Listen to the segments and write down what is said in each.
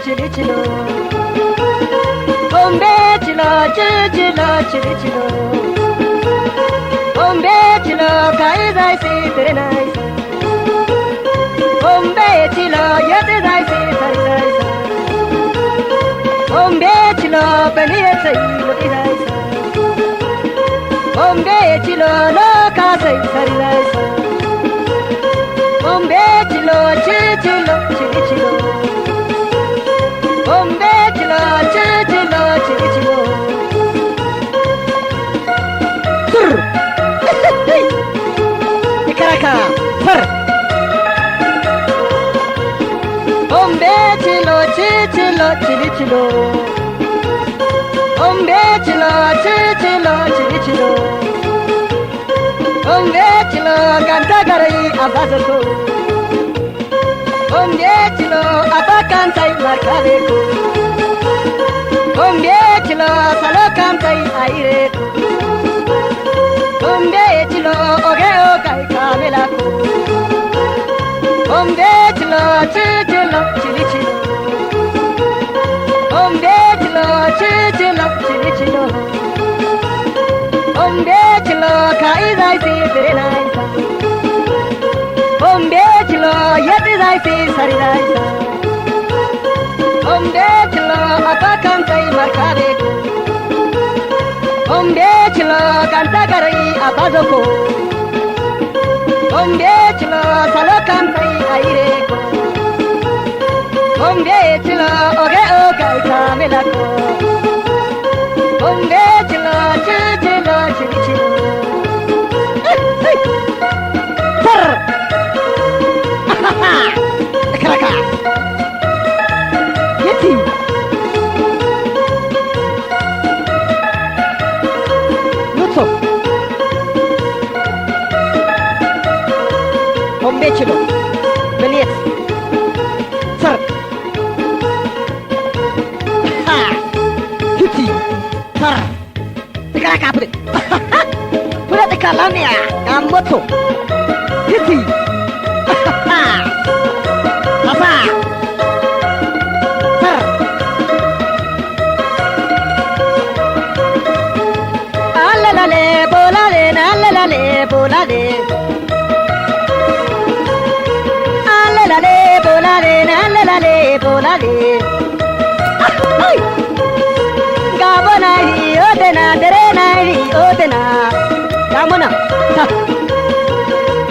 chili chilo Bombe chilo chilo chili chilo Bombe chilo kai dai si tere nai Bombe chilo yate dai si sari dai Bombe chilo bani sai lo dai Bombe chilo lo ka sai sari dai Bombe chilo chilo chili chilo Bombe chilo chilo chili chilo Ikaraka far Bombe chilo chilo chili chilo Bombe chilo chilo chili chilo Bombe chilo kanta garai abazako Bombe chilo abakan sai markaveko Bombe chilo salo kantai aireko Bombe chilo oge ogai kamelako Bombe chilo chilo chili chilo Bombe chilo chilo chili chilo Bombe chilo kai dai si tere nai Bombe chilo yate dai si sari dai Bombe chilo abakan tai markave Bombe chilo kanta garai abazoko Bombe chilo salo kantai aire Bombe chilo oge ogai kamelako Bombe chilo chilo chili chilo Far Karaka Yeti Lutso Bombe chilo Beliet Sar Ha Yeti Sar Karaka pure Pura de kalamia Gamboto Yeti Papa Sir Alalale bolale nalalale bolale Alalale bolale nalalale bolale Gabonai odena derenai odena Gamona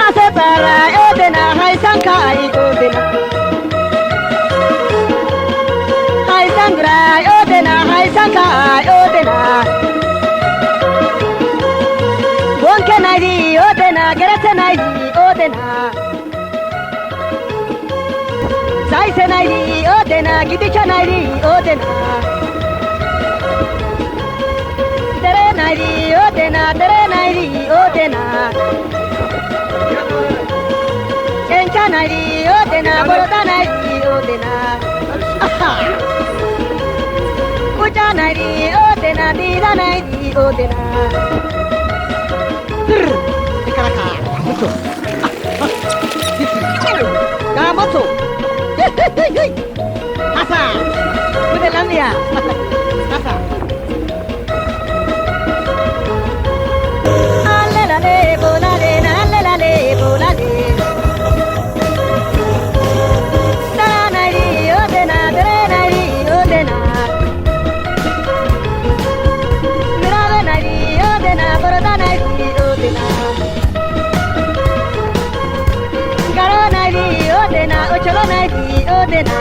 Asepara odena hai sankai odena Hai sangra odena hai sankai odena Bonke naidi odena gerete naidi odena Saise naidi odena gidicha naidi odena Tere naidi odena Encha naidi odena boroda naidi odena Kucha naidi odena dida naidi odena Ikaraka mucho Gamoto Hasa Kude landia Hasa Alelale bolale nalelale bolale Odena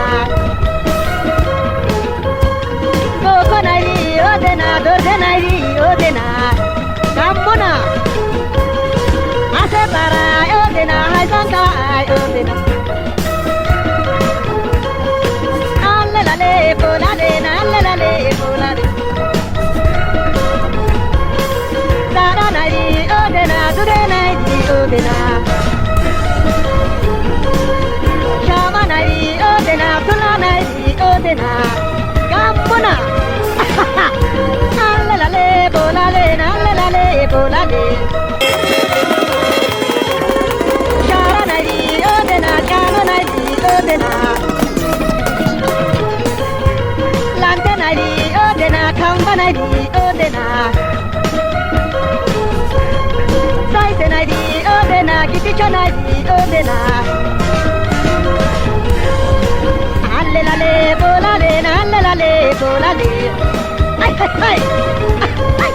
oh de na alle la le bola le na alle la le bola le ai ai ai ai